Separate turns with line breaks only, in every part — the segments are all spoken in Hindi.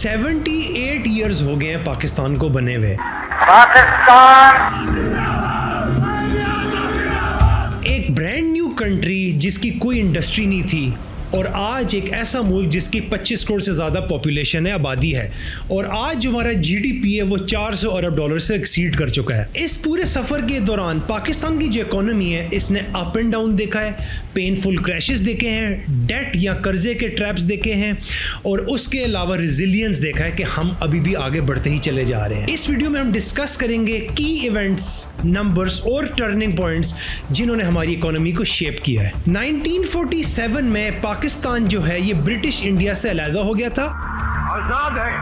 78 ईयर्स हो गए हैं पाकिस्तान को बने हुए।
पाकिस्तान
एक ब्रांड न्यू कंट्री जिसकी कोई इंडस्ट्री नहीं थी, और आज एक ऐसा मुल्क जिसकी 25 करोड़ से ज़्यादा पॉपुलेशन है, आबादी है, और आज जो हमारा जीडीपी है वो 400 अरब डॉलर से एक्सीड कर चुका है। इस पूरे सफ़र के दौरान पाकिस्तान की जो इकोनॉमी है इसने अप एंड डाउन देखा है, पेनफुल क्रैशेस देखे हैं, डेट या कर्जे के ट्रैप्स देखे हैं, और उसके अलावा रिजिलियंस देखा है कि हम अभी भी आगे बढ़ते ही चले जा रहे हैं। इस वीडियो में हम डिस्कस करेंगे की इवेंट्स, नंबर्स और टर्निंग पॉइंट्स जिन्होंने हमारी इकोनॉमी को शेप किया है। 1947 में पाकिस्तान जो है ये ब्रिटिश इंडिया से अलग हो गया था।
आजाद है,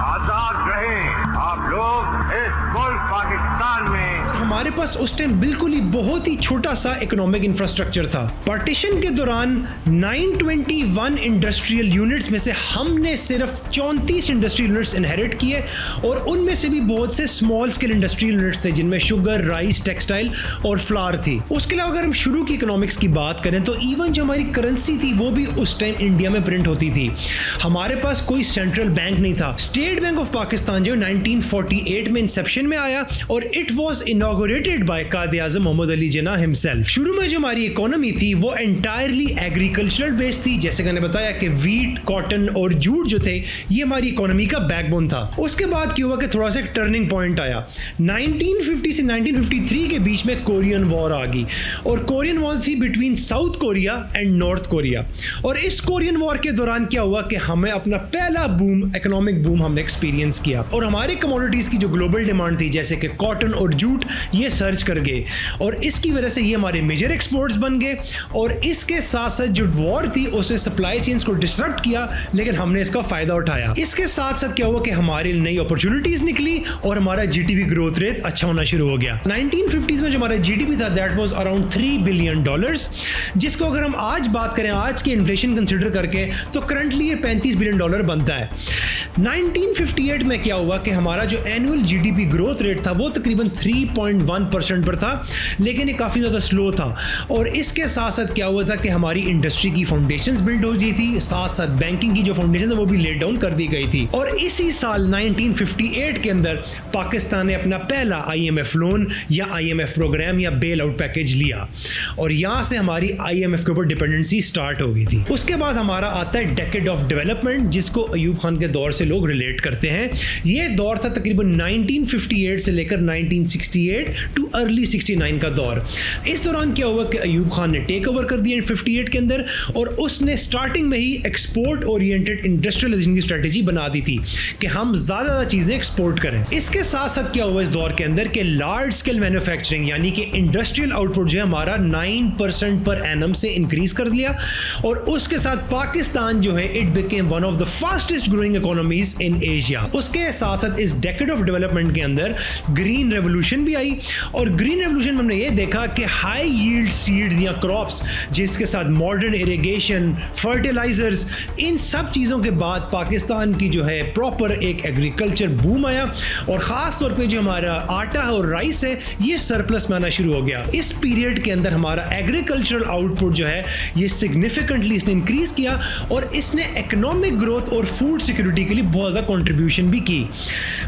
आजाद रहे आप लोग इस मुल्क पाकिस्तान में।
हमारे पास उस टाइम बिल्कुल ही बहुत ही छोटा सा इकोनॉमिक इंफ्रास्ट्रक्चर था। पार्टीशन के दौरान 921 इंडस्ट्रियल यूनिट्स में से हमने सिर्फ 34 इंडस्ट्रियल यूनिट्स इनहेरिट किए, और उनमें से भी बहुत से स्मॉल स्केल इंडस्ट्रियल यूनिट्स थे जिनमें शुगर, राइस, टेक्सटाइल और फ्लावर थी। उसके अलावा अगर हम शुरू की इकोनॉमिक्स की बात करें तो इवन जो हमारी करेंसी थी वो भी उस टाइम इंडिया में प्रिंट होती थी। हमारे पास कोई सेंट्रल बैंक नहीं था। स्टेट बैंक ऑफ पाकिस्तान जो 1948 में इंसेप्शन में आया, और it was inaugurated by Quaid Azam Mohammad Ali Jinnah himself. शुरू में जो हमारी इकोनॉमी थी वो एंटायरली एग्रीकल्चरल बेस्ड थी। जैसे मैंने बताया कि वीट, कॉटन और जूट जो थे ये हमारी इकोनॉमी का बैकबोन था। उसके बाद क्या हुआ कि थोड़ा सा एक टर्निंग पॉइंट आया। 1950 से 1953 के बीच में कोरियन वॉर आ गई, और कोरियन वॉर थी between south Korea and north Korea. और इस कोरियन वॉर के दौरान क्या हुआ कि हमें अपना पहला बूम, इकोनॉमिक बूम हमने एक्सपीरियंस किया, और हमारे कमोडिटीज की जो ग्लोबल डिमांड थी जैसे कि कॉटन और जूट ये सर्च कर गए, और इसकी वजह से ये हमारे मेजर एक्सपोर्ट्स बन गए। और इसके साथ साथ जो वॉर थी उसने सप्लाई चेन्स को डिसरप्ट किया, लेकिन हमने इसका फायदा उठाया। इसके साथ साथ क्या हुआ कि हमारी नई अपॉर्चुनिटीज निकली और हमारा जीडीपी ग्रोथ रेट अच्छा होना शुरू हो गया। 1950s में जो हमारा जीडीपी था दैट वाज अराउंड $3 बिलियन, जिसको अगर हम आज बात करें आज की इन्फ्लेशन कंसीडर करके तो करंटली ये $35 बिलियन बनता है। 1958 में क्या हुआ कि हमारा जो एनुअल जीडीपी ग्रोथ रेट था वो तकरीबन 3.1% पर था, लेकिन ये काफ़ी ज़्यादा स्लो था। और इसके साथ साथ क्या हुआ था कि हमारी इंडस्ट्री की फाउंडेशंस बिल्ड हो गई थी, साथ साथ बैंकिंग की जो फाउंडेशन है वो भी लेट डाउन कर दी गई थी। और इसी साल 1958 के अंदर पाकिस्तान ने अपना पहला IMF लोन या IMF प्रोग्राम या बेल आउट पैकेज लिया, और यहाँ से हमारी IMF के ऊपर डिपेंडेंसी स्टार्ट हो गई थी। उसके बाद हमारा आता है डेकेड ऑफ डेवलपमेंट, जिसको अयूब खान के दौर से लोग रिलेट करते हैं। ये दौर था तकरीबन 1958 से लेकर 1968 टू अर्ली 69 का दौर। इस दौरान क्या हुआ कि अयूब खान ने टेक ओवर कर दिया 58 के अंदर, और उसने स्टार्टिंग में ही एक्सपोर्ट ओरिएंटेड इंडस्ट्रियलाइजेशन की स्ट्रेटेजी बना दी थी कि हम ज़्यादा चीज़ें एक्सपोर्ट करें। इसके साथ साथ क्या हुआ इस दौर के अंदर कि लार्ज स्केल मैन्युफैक्चरिंग यानी कि इंडस्ट्रियल आउटपुट जो है हमारा 9% पर एनम से इंक्रीज कर लिया, और उसके साथ पाकिस्तान जो है it became one of the fastest growing economies in Asia. उसके साथ साथ इस डेकेड ऑफ डेवलपमेंट के अंदर ग्रीन रेवोल्यूशन भी आई, और ग्रीन रेवोल्यूशन में हमने ये देखा कि हाई यील्ड सीड्स या क्रॉप्स जिसके साथ मॉडर्न इरिगेशन, फर्टिलाइजर्स, इन सब चीज़ों के बाद पाकिस्तान की जो है प्रॉपर एक एग्रीकल्चर बूम आया, और ख़ास तौर पे जो हमारा आटा और राइस है ये सरप्लस में आना शुरू हो गया। इस पीरियड के अंदर हमारा एग्रीकल्चरल आउटपुट जो है ये सिग्निफिकेंटली इसने इंक्रीज किया, और इसने इकोनॉमिक ग्रोथ और फूड सिक्योरिटी के लिए बहुत ज़्यादा कंट्रीब्यूशन भी की।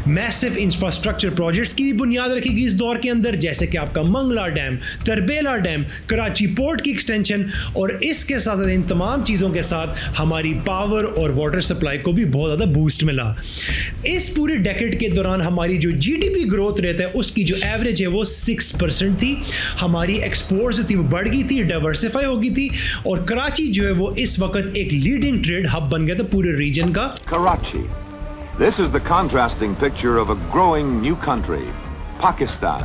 मैसिव इंफ्रास्ट्रक्चर प्रोजेक्ट्स की भी बुनियाद रखी गई इस दौर के अंदर, जैसे कि आपका Mangla dam, Tarbela dam, Karachi port की एक्सटेंशन, और इसके साथ साथ इन तमाम चीज़ों के साथ हमारी पावर और वाटर सप्लाई को भी बहुत ज़्यादा बूस्ट मिला। इस पूरे डेकेड के दौरान हमारी जो जीडीपी ग्रोथ रेट है उसकी जो एवरेज है वो 6% थी। हमारी एक्सपोर्ट्स थी वो बढ़ गई थी, डाइवर्सिफाई हो गई थी, और कराची जो है वो इस वक्त एक लीडिंग ट्रेड हब बन गया था पूरे रीजन का।
Karachi. This is the contrasting picture of a growing new country, Pakistan.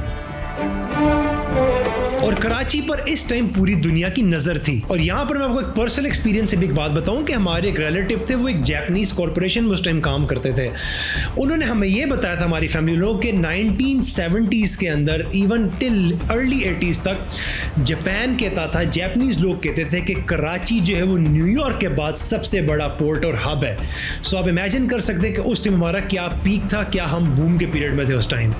और कराची पर इस टाइम पूरी दुनिया की नज़र थी। और यहाँ पर मैं आपको एक पर्सनल एक्सपीरियंस से भी एक बात बताऊँ कि हमारे एक रिलेटिव थे, वो एक जापानीज़ कॉरपोरेशन में उस टाइम काम करते थे। उन्होंने हमें ये बताया था हमारी फैमिली लोग कि 1970s के अंदर इवन टिल अर्ली 80s तक जापान कहता था, जापानीज़ लोग कहते थे कि कराची जो है वो न्यूयॉर्क के बाद सबसे बड़ा पोर्ट और हब है। सो आप इमेजिन कर सकते हैं कि उस टाइम हमारा क्या पीक था, क्या हम बूम के पीरियड में थे उस टाइम।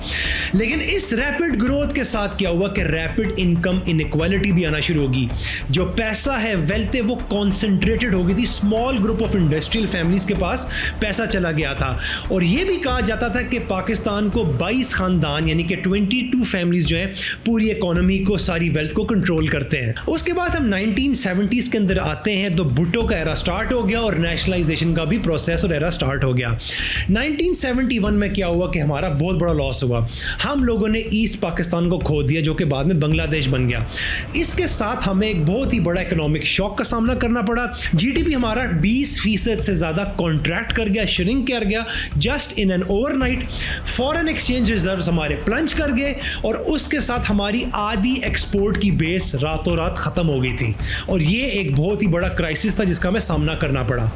लेकिन इस रैपिड ग्रोथ के साथ क्या हुआ कि रैपिड इनकम इनइक्वालिटी भी आना शुरू होगी। जो पैसा है, वेल्थ है, वो कॉन्सेंट्रेटेड हो गई थी, small group of industrial families के पास पैसा चला गया था। और ये भी कहा जाता था कि पाकिस्तान को 22 खानदान यानी कि 22 फैमिलीज जो हैं पूरी इकोनॉमी को, सारी वेल्थ को कंट्रोल करते हैं। उसके बाद हम 1970s के अंदर आते हैं तो भुट्टो का एरा स्टार्ट हो गया और नेशनलाइजेशन का भी प्रोसेस और एरा स्टार्ट हो गया। 1971 में क्या हुआ कि हमारा बहुत बड़ा लॉस हुआ। हम लोगों ने ईस्ट पाकिस्तान को खो दिया जो कि बाद में बांग्लादेश बन गया। इसके साथ हमें एक बहुत ही बड़ा इकोनॉमिक शॉक का सामना करना पड़ा। जीडीपी हमारा 20% से ज़्यादा कॉन्ट्रैक्ट कर गया, श्रिंक कर गया just in an overnight. Foreign exchange reserves हमारे प्लंज कर गए और उसके साथ हमारी आधी एक्सपोर्ट की बेस रातों रात खत्म हो गई थी। और ये एक बहुत ही बड़ा क्राइसिस था जिसका हमें सामना करना पड़ा।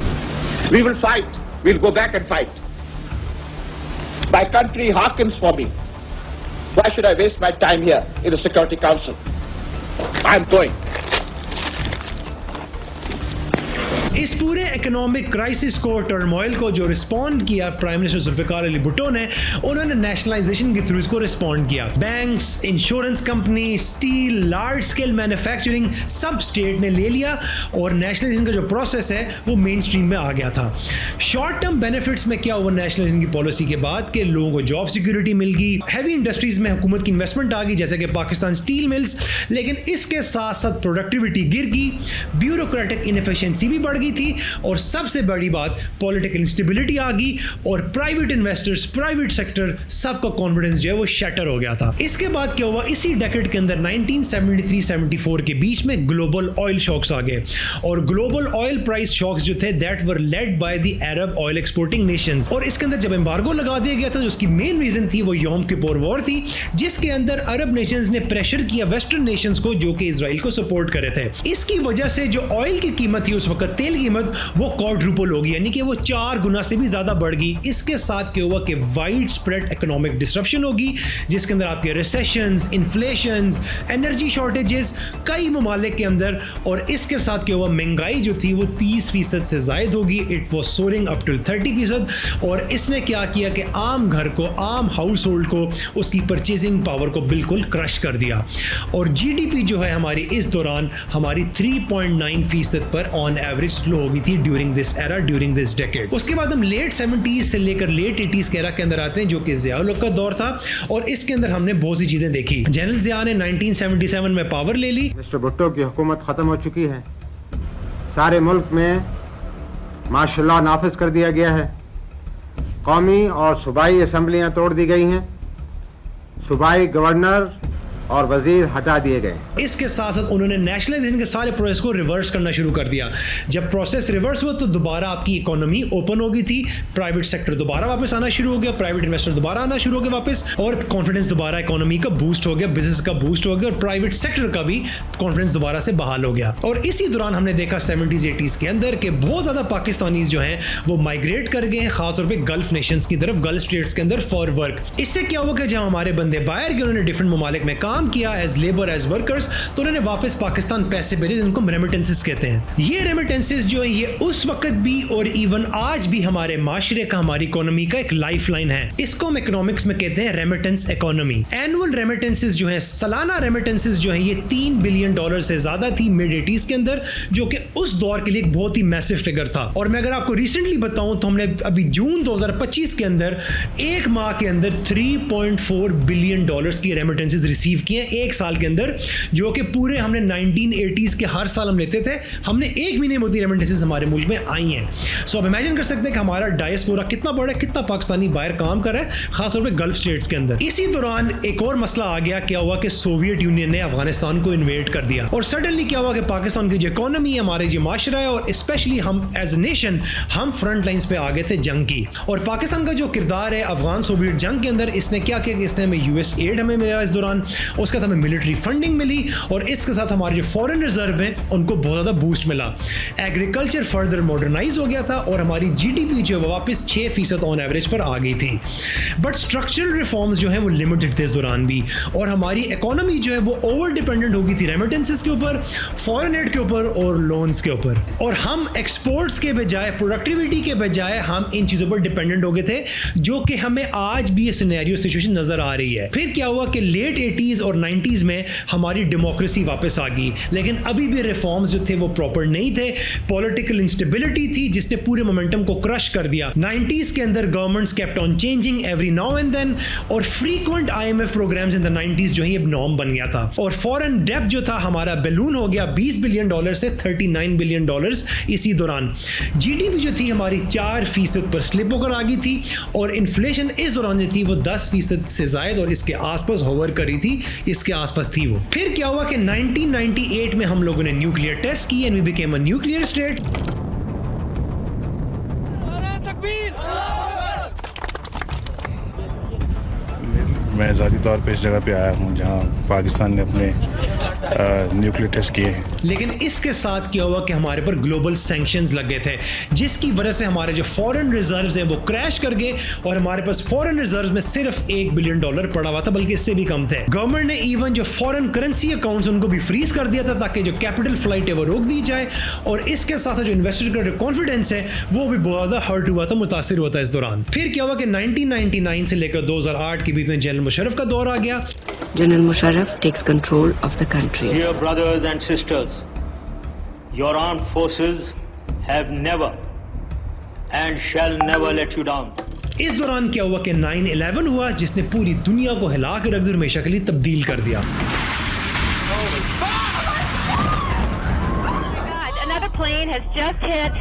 We will fight. We'll go back and fight. My country hearkens for me. Why should I waste my time here in the Security Council? I'm going.
इस पूरे इकोनॉमिक क्राइसिस को, टर्मोइल को जो रिस्पॉन्ड किया प्राइम मिनिस्टर जुल्फिकार अली भुट्टो ने, उन्होंने नेशनलाइजेशन के थ्रू इसको रिस्पॉन्ड किया। Banks, insurance company, steel, large scale manufacturing सब स्टेट ने ले लिया और नेशनलाइजेशन का जो प्रोसेस है वो मेन स्ट्रीम में आ गया था। शॉर्ट टर्म बेनिफिट्स में क्या हुआ नेशनलाइजेशन की पॉलिसी के बाद कि लोगों को जॉब सिक्योरिटी मिल गई, हैवी इंडस्ट्रीज में हुकूमत की इन्वेस्टमेंट आ गई जैसे कि पाकिस्तान स्टील मिल्स, लेकिन इसके साथ साथ प्रोडक्टिविटी गिर गई, ब्यूरोक्रेटिक इनएफिशिएंसी भी बढ़ गई थी और सबसे बड़ी बात पॉलिटिकल इंस्टेबिलिटी आ गई और प्राइवेट इन्वेस्टर्स, प्राइवेट सेक्टर सबका कॉन्फिडेंस जो है वो शटर हो गया था। इसके बाद क्या हुआ, इसी डेकेड के अंदर 1973-74 के बीच में ग्लोबल ऑयल शॉक्स आ गए और ग्लोबल ऑयल प्राइस शॉक्स जो थे that were led by the Arab oil exporting Nations. और इसके अंदर जब एम्बार्गो लगा दिया गया था उसकी मेन रीजन थी वो यौम किपुर वॉर थी, जिसके अंदर अरब नेशंस ने प्रेशर किया वेस्टर्न नेशंस को जो कि इजराइल को सपोर्ट कर रहे थे। इसकी वजह से जो ऑयल की कीमत थी उस वक्त, तेल की कीमत, वो क्वाड्रुपल होगी यानी कि वो 4 गुना से भी ज्यादा बढ़ गई। इसके साथ क्या हुआ कि वाइड स्प्रेड इकोनॉमिक डिसरप्शन होगी जिसके अंदर आपके रिसेशंस, इन्फ्लेशंस, एनर्जी शॉर्टेजेस कई ममालिक के अंदर, और इसके साथ क्या हुआ महंगाई जो थी वो 30% से ज्यादा होगी। It was soaring up to 30%। और इसने क्या किया कि आम घर को, आम हाउस होल्ड को, उसकी परचेजिंग पावर को बिल्कुल क्रश कर दिया। और जीडीपी जो है हमारी इस दौरान हमारी 3.9% पर ऑन एवरेज स्लो हो गई थी during this era, during this decade. उसके बाद हम लेट 70s से लेकर लेट 80s के एरा के अंदर आते हैं जो कि ज़िया का दौर था और इसके अंदर हमने बहुत सी चीजें देखी। जनरल ज़िया ने 1977 में पावर ले ली।
मिस्टर भुट्टो की हुकूमत खत्म हो चुकी है, सारे मुल्क में मार्शल नाफिज कर दिया गया है, कौमी और सूबाई असम्बलियां तोड़ दी गई हैं, सूबाई गवर्नर और वजीर हटा दिए गए।
इसके साथ साथ उन्होंने नेशनलाइजेशन के सारे प्रोसेस को रिवर्स करना शुरू कर दिया। जब प्रोसेस रिवर्स हुआ तो दोबारा आपकी इकोनॉमी ओपन हो गई थी, प्राइवेट सेक्टर दोबारा वापस आना शुरू हो गया, प्राइवेट इन्वेस्टर दोबारा आना शुरू हो गया वापस, और कॉन्फिडेंस दोबारा इकोनॉमी का बूस्ट हो गया, बिजनेस का बूस्ट हो गया और प्राइवेट सेक्टर का भी कॉन्फिडेंस दोबारा से बहाल हो गया। और इसी दौरान हमने देखा 70s 80s के अंदर के बहुत ज्यादा पाकिस्तानीज जो हैं वो माइग्रेट कर गए हैं, खासतौर पर गल्फ नेशंस की तरफ, गल्फ स्टेट्स के अंदर फॉर वर्क। इससे क्या हुआ कि जब हमारे बंदे बाहर गए, उन्होंने डिफरेंट ममालिक में काम किया एज लेबर, एज वर्कर्स, तो उन्होंने वापस पाकिस्तान पैसे भेजे जिनको रेमिटेंसेस कहते हैं। ये रेमिटेंसेस जो है ये उस वक्त भी और इवन आज भी हमारे माशरे का, हमारी इकोनॉमी का एक लाइफलाइन है। इसको हम इकोनॉमिक्स में कहते हैं रेमिटेंस इकोनॉमी। एनुअल रेमिटेंसेस जो है, सालाना रेमिटेंसेस जो है, ये $3 बिलियन से ज्यादा थी मिड 80s के अंदर, जो कि उस दौर के लिए एक बहुत ही मैसिव फिगर था। और मैं अगर आपको रिसेंटली बताऊं तो हमने अभी जून 2025 के अंदर एक माह के अंदर $3.4 बिलियन की रेमिटेंसेस रिसीव किए एक साल के अंदर, जो कि पूरे हमने 1980s के हर साल हम लेते थे, हमने एक महीने में रेमिटेंसेस हमारे मुल्क में आई हैं। सो आप इमेजिन कर सकते हैं कि हमारा डायस्पोरा कितना बड़ा है, कितना पाकिस्तानी बाहर काम कर रहा है, खासतौर पे गल्फ स्टेट्स के अंदर। इसी दौरान एक और मसला आ गया, क्या हुआ कि सोवियत यूनियन ने अफगानिस्तान को इन्वेड कर दिया और सडनली क्या हुआ कि पाकिस्तान की जो इकोनॉमी है, हमारे जो माशरा है और स्पेशली हम एज ए नेशन, हम फ्रंट लाइंस पे आ गए थे जंग की। और पाकिस्तान का जो किरदार है अफगान सोवियत जंग के अंदर, इसने क्या किया कि इसने हमें यूएस एड हमें मिला इस दौरान, उसके साथ हमें मिलिट्री फंडिंग मिली और इसके साथ हमारे जो फॉरेन रिजर्व हैं उनको बहुत ज़्यादा बूस्ट मिला। एग्रीकल्चर फर्दर मॉडर्नाइज हो गया था और हमारी जीडीपी जो है वापस 6% ऑन एवरेज पर आ गई थी। बट स्ट्रक्चरल रिफॉर्म्स जो है वो लिमिटेड थे इस दौरान भी, और हमारी इकोनॉमी जो है वो ओवर डिपेंडेंट हो गई थी रेमिटेंसेस के ऊपर, फॉरेन एड के ऊपर और लोन्स के ऊपर। और हम एक्सपोर्ट्स के बजाय, प्रोडक्टिविटी के बजाय हम इन चीज़ों पर डिपेंडेंट हो गए थे, जो कि हमें आज भी ये सिनेरियो सिचुएशन नजर आ रही है। फिर क्या हुआ कि लेट 80s और 90s में हमारी डेमोक्रेसी वापस आ गई, लेकिन अभी भी रिफॉर्म्स जो थे वो प्रॉपर नहीं थे। पॉलिटिकल इंस्टेबिलिटी थी जिसने पूरे मोमेंटम को क्रश कर दिया। 90s के अंदर governments kept on changing every now and then, और frequent IMF programs in the 90s जो है अब नॉर्म बन गया था। और फॉरेन डेब्ट जो था हमारा बैलून हो गया $20 बिलियन से $39 बिलियन इसी दौरान। GDP जो थी हमारी 4% पर स्लिप होकर आ गई थी, और इन्फ्लेशन इस दौरान जो थी वो 10% से ज्यादा और इसके आसपास होवर करी थी, इसके आसपास थी वो। फिर क्या हुआ कि 1998 में हम लोगों ने न्यूक्लियर टेस्ट की and we became a nuclear state.
मैं ज़ाती तौर पे इस जगह पे आया हूँ जहाँ पाकिस्तान ने अपने न्यूक्लियर टेस्ट किए हैं।
लेकिन इसके साथ क्या हुआ कि हमारे पर ग्लोबल सैंक्शंस लग गए थे, जिसकी वजह से हमारे जो फॉरेन रिजर्व्स हैं वो क्रैश कर गए, और हमारे पास फॉरेन रिजर्व्स में सिर्फ $1 बिलियन पड़ा हुआ था, बल्कि इससे भी कम थे। गवर्नमेंट ने इवन जो फॉरेन करेंसी अकाउंट्स उनको भी फ्रीज कर दिया था ताकि जो कैपिटल फ्लाइट है वो रोक दी जाए, और इसके साथ जो इन्वेस्टर का जो कॉन्फिडेंस है वो भी बहुत ज्यादा हर्ट हुआ था, मुतासिर हुआ था इस दौरान। फिर क्या हुआ कि 1999 से लेकर 2008 के बीच में जनरल मुशर्रफ का दौर आ गया।
General Musharraf takes control of the country.
Dear brothers and sisters, your armed forces have never and shall never let you down.
इस दौरान क्या हुआ कि 9/11 हुआ, जिसने पूरी दुनिया को हिला के रख दिया, हमेशा के लिए तब्दील कर दिया।
Plane has just hit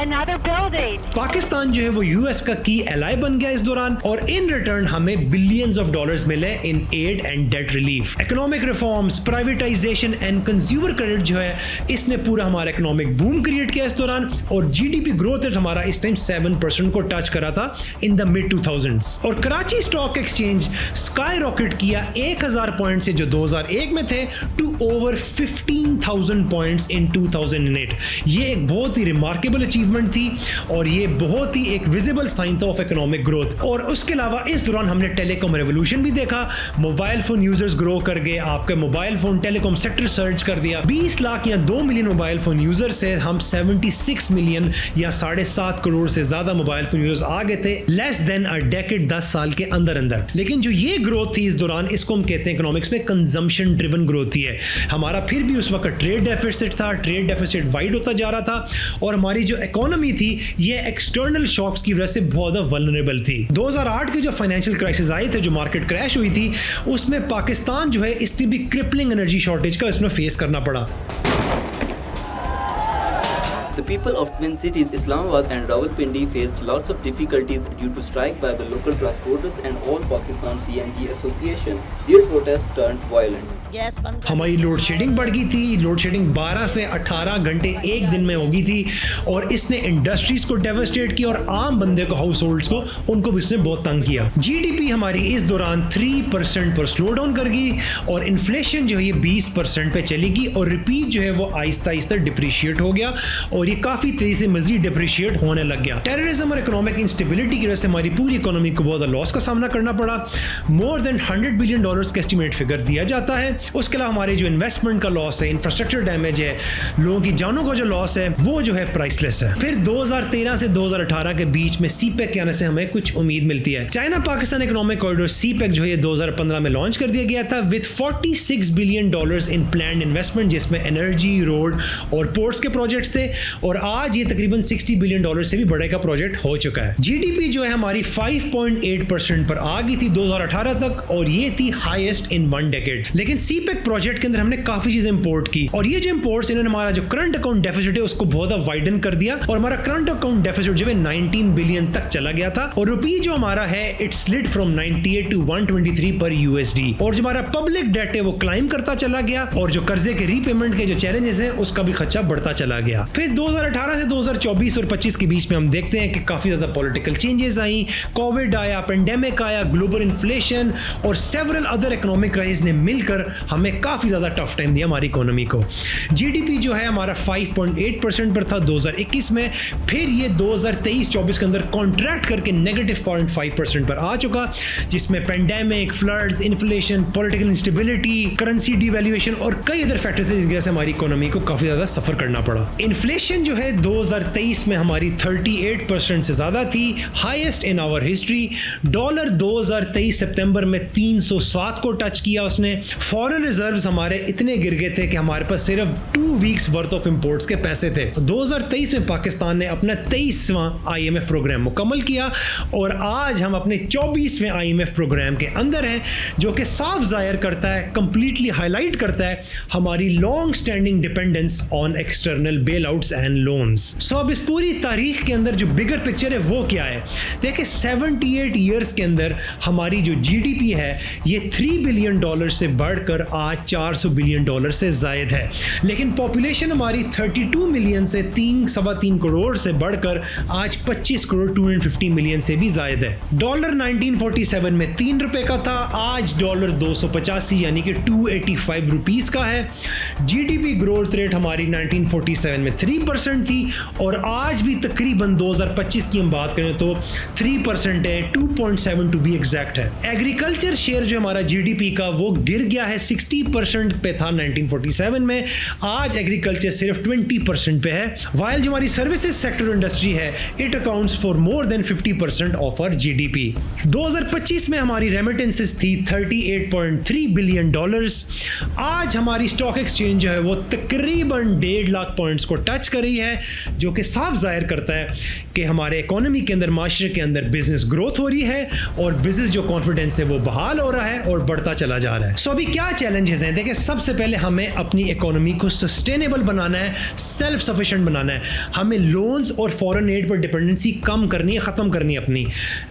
another building.
Pakistan जो है वो US का की एलाई बन गया इस दौरान, और इन रिटर्न हमें बिलियंस ऑफ डॉलर्स मिले in aid and debt relief. Economic reforms, privatization and consumer credit जो है इसने पूरा हमारा इकोनॉमिक बूम क्रिएट किया इस दौरान, और GDP ग्रोथ रेट हमारा इस टाइम 7% को टच करा था इन द मिड 2000s। और Karachi stock exchange sky rocket किया 1000 पॉइंट से जो 2001 में थे टू ओवर 15,000 पॉइंट्स इन 2008। ये एक बहुत ही रिमार्केबल अचीवमेंट थी, और ये बहुत ही एक विजिबल साइन था ऑफ इकोनॉमिक ग्रोथ। और उसके अलावा इस दौरान हमने टेलीकॉम रेवोल्यूशन भी देखा, मोबाइल फोन यूजर्स ग्रो कर गए, आपका mobile phone telecom sector surge कर दिया। 20 लाख या 2 मिलियन मोबाइल फोन यूजर से हम 76 मिलियन या 7.5 करोड़ से ज्यादा मोबाइल फोन यूजर्स आ गए थे लेस देन अ डेकेड, 10 साल के अंदर अंदर। लेकिन जो ये ग्रोथ थी इस दौरान, इसको हम कहते हैं इकोनॉमिक्स में कंजम्पशन ड्रिवन ग्रोथ ही है। हमारा फिर भी उस वक्त ट्रेड डेफिसिट था, ट्रेड डेफिसिट वाइड होता जा रहा था, और हमारी जो इकोनॉमी थी ये एक्सटर्नल शॉक्स की वजह से बहुत ज्यादा वल्नरेबल थी। 2008 के जो फाइनेंशियल क्राइसिस आए थे, जो मार्केट क्रैश हुई थी, उसमें पाकिस्तान जो है इससे भी क्रिपलिंग एनर्जी शॉर्टेज का इसमें फेस करना पड़ा।
The people of Twin Cities, Islamabad and Rawalpindi faced lots of difficulties due to strike by the local transporters and All Pakistan CNG Association. Their protest turned violent.
हमारी लोड शेडिंग बढ़ गई थी, लोड शेडिंग 12 से 18 घंटे एक दिन में हो गई थी, और इसने इंडस्ट्रीज को डेवास्टेट किया और आम बंदे को, हाउस होल्ड्स को, उनको भी इसने बहुत तंग किया। GDP हमारी इस दौरान 3% पर स्लो डाउन कर गई, और इन्फ्लेशन जो है ये 20% पे चली गई, और रिपीट जो है वो आहिस्ता आहिस्ता डिप्रिशिएट हो गया, और ये काफी तेजी से मजीद डिप्रिशिएट होने लग गया। टेररिज्म और इकोनॉमिक इंस्टेबिलिटी की वजह से हमारी पूरी इकोनॉमी को बहुत लॉस का सामना करना पड़ा। मोर देन $100 बिलियन का एस्टिमेट फिगर दिया जाता है। उसके अलावा हमारे जो इन्वेस्टमेंट का लॉस है, इंफ्रास्ट्रक्चर डैमेज है, लोगों की जानों का जो लॉस है वो जो है प्राइसलेस है। फिर 2013 से 2018 के बीच में CPEC के आने से हमें कुछ उम्मीद मिलती है। China Pakistan economic corridor CPEC जो है 2015 में लॉन्च कर दिया गया था with $46 billion in planned investment, जिसमें एनर्जी, रोड और पोर्ट्स के प्रोजेक्ट्स थे, और आज ये तकरीबन $60 बिलियन से भी बड़े का प्रोजेक्ट हो चुका है। GDP जो है हमारी 5.8% पर आ गई थी 2018 तक, और ये थी हाईएस्ट इन 1 डेकेड। लेकिन CPEC प्रोजेक्ट के अंदर हमने काफी चीजें इंपोर्ट की, और ये जो इंपोर्ट्स इन्होंने हमारा जो करंट अकाउंट डेफिसिट है उसको बहुत ज्यादा वाइडन कर दिया, और हमारा करंट अकाउंट डेफिसिट जो है 19 बिलियन तक चला गया था, और रुपी जो हमारा है इट स्लिड फ्रॉम 98 टू 123 पर USD, और जो हमारा पब्लिक डेट है वो क्लाइम करता चला गया, और जो कर्जे के रीपेमेंट के जो चैलेंजेस हैं उसका भी खर्चा बढ़ता चला गया। फिर 2018 से 2024 और 25 के बीच में हम देखते हैं कि काफी ज्यादा पॉलिटिकल चेंजेस आई, कोविड आया, पेंडेमिक आया, ग्लोबल इन्फ्लेशन और सेवरल अदर इकोनॉमिक क्राइसिस ने मिलकर हमें काफी ज्यादा टफ टाइम दिया हमारी इकोनॉमी को। GDP जो है हमारा 5.8% पर था 2021 में, फिर ये 2023-24 के अंदर कॉन्ट्रैक्ट करके -0.5% पर आ चुका, जिसमें pandemic, floods, inflation, political instability, currency devaluation और कई अदर फैक्टर्स की वजह से हमारी इकोनॉमी को काफी ज्यादा सफर करना पड़ा। इन्फ्लेशन जो है 2023 में हमारी 38% से ज़्यादा थी, highest in our history. Dollar 2023 सितंबर में 307 को टच किया उसने। फॉरेन रिजर्व्स हमारे इतने गिर गए थे कि हमारे पास सिर्फ 2 वीक्स वर्थ ऑफ इंपोर्ट्स के पैसे थे। 2023 में पाकिस्तान ने अपना 23वां IMF प्रोग्राम मुकम्मल किया और आज हम अपने 24वें IMF प्रोग्राम के अंदर हैं, जो कि साफ जाहिर करता है, कंप्लीटली हाईलाइट करता है हमारी long standing dependence on external bail outs and loans. So अब इस पूरी तारीख के अंदर जो बिगर पिक्चर है वो क्या है? देखिए 78 ईयर्स के अंदर हमारी जो GDP है ये $3 बिलियन से बढ़कर आज $400 बिलियन से जायद है, लेकिन पॉपुलेशन हमारी 32 मिलियन से 3.25 करोड़ से बढ़कर आज 25 करोड़ 250 मिलियन से भी जायद है। डॉलर 1947 में 3 रुपए का था, आज डॉलर 285 यानी कि 285 रुपीस का है। GDP ग्रोथ रेट हमारी 1947 में 3% थी और आज भी तकरीबन 2025 की हम बात करें तो 3% है, 2.7 टू बी एग्जैक्ट है। एग्रीकल्चर शेयर जो हमारा GDP का वो गिर गया है, 60% पे था 1947 में, आज एग्रीकल्चर सिर्फ 20% पे है। वाइल जो हमारी सर्विसेज सेक्टर इंडस्ट्री है it accounts for more than 50% of our GDP। 2025 में हमारी रेमिटेंसेस थी $38.3 बिलियन। आज हमारी स्टॉक एक्सचेंज जो है वो तकरीबन 1.5 लाख पॉइंट्स को टच कर रही है, जो कि साफ जाहिर करता है कि हमारे इकोनॉमी के अंदर, माशरे के अंदर बिजनेस ग्रोथ हो रही है और बिजनेस जो कॉन्फिडेंस है वो बहाल हो रहा है और बढ़ता चला जा रहा है। सो अभी क्या चैलेंजेस हैं? देखिए सबसे पहले हमें अपनी इकोनॉमी को सस्टेनेबल बनाना है, सेल्फ सफिशिएंट बनाना है। हमें लोन्स और फॉरेन एड पर डिपेंडेंसी कम करनी है, ख़त्म करनी है अपनी।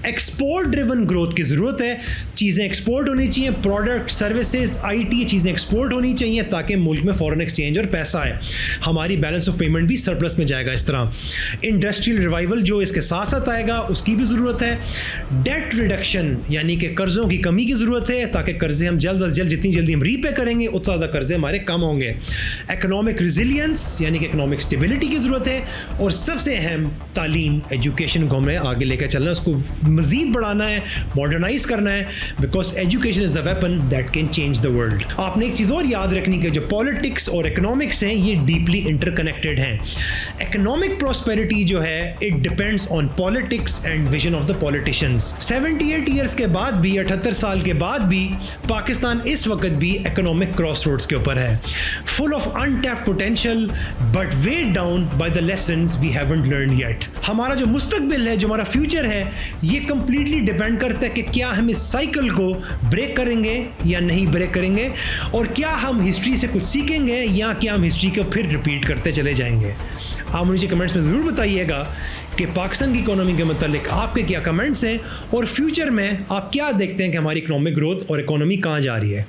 एक्सपोर्ट ड्रिवन ग्रोथ की ज़रूरत है, चीज़ें एक्सपोर्ट होनी चाहिए, प्रोडक्ट, सर्विसेज, IT चीज़ें एक्सपोर्ट होनी चाहिए ताकि मुल्क में फॉरेन एक्सचेंज और पैसा आए, हमारी बैलेंस ऑफ पेमेंट भी सरप्लस में जाएगा। इस तरह इंडस्ट्रियल रिवाइवल जो इसके साथ साथ आएगा उसकी भी ज़रूरत है। डेट रिडक्शन यानी कि कर्ज़ों की कमी की ज़रूरत है ताकि कर्ज़े हम जल्द अज जल्द, जितनी जल्दी हम रीपे करेंगे उतना ज़्यादा कर्ज़े हमारे कम होंगे। इकोनॉमिक रिजिलियंस यानी कि इकोनॉमिक स्टेबिलिटी की ज़रूरत है और सबसे अहम तालीम, एजुकेशन को हमें आगे लेकर चलना है, उसको मज़ीद बढ़ाना है, मॉडर्नाइज करना है, because education is the weapon that can change the world. आपने एक चीज़ और याद रखनी कि जो पॉलिटिक्स और इकोनॉमिक्स हैं ये डीपली इंटरकनेक्टेड हैं। इकोनॉमिक प्रॉस्पेरिटी जो है it depends on politics and vision of the politicians. 78 years के बाद भी, 78 साल के बाद भी पाकिस्तान इस वक्त भी इकोनॉमिक क्रॉस रोड्स के ऊपर है, full of untapped potential but weighed down by the lessons we haven't learn yet. हमारा जो मुस्तकबिल है, जो हमारा फ्यूचर है, ये कंप्लीटली डिपेंड करता है कि क्या हम इस साइकिल को ब्रेक करेंगे या नहीं ब्रेक करेंगे, और क्या हम हिस्ट्री से कुछ सीखेंगे या क्या हम हिस्ट्री को फिर रिपीट करते चले जाएंगे। आप मुझे कमेंट्स में ज़रूर बताइएगा कि पाकिस्तान की इकोनॉमी के मतलब आपके क्या कमेंट्स हैं और फ्यूचर में आप क्या देखते हैं कि हमारी इकोनॉमिक ग्रोथ और इकोनॉमी कहाँ जा रही है।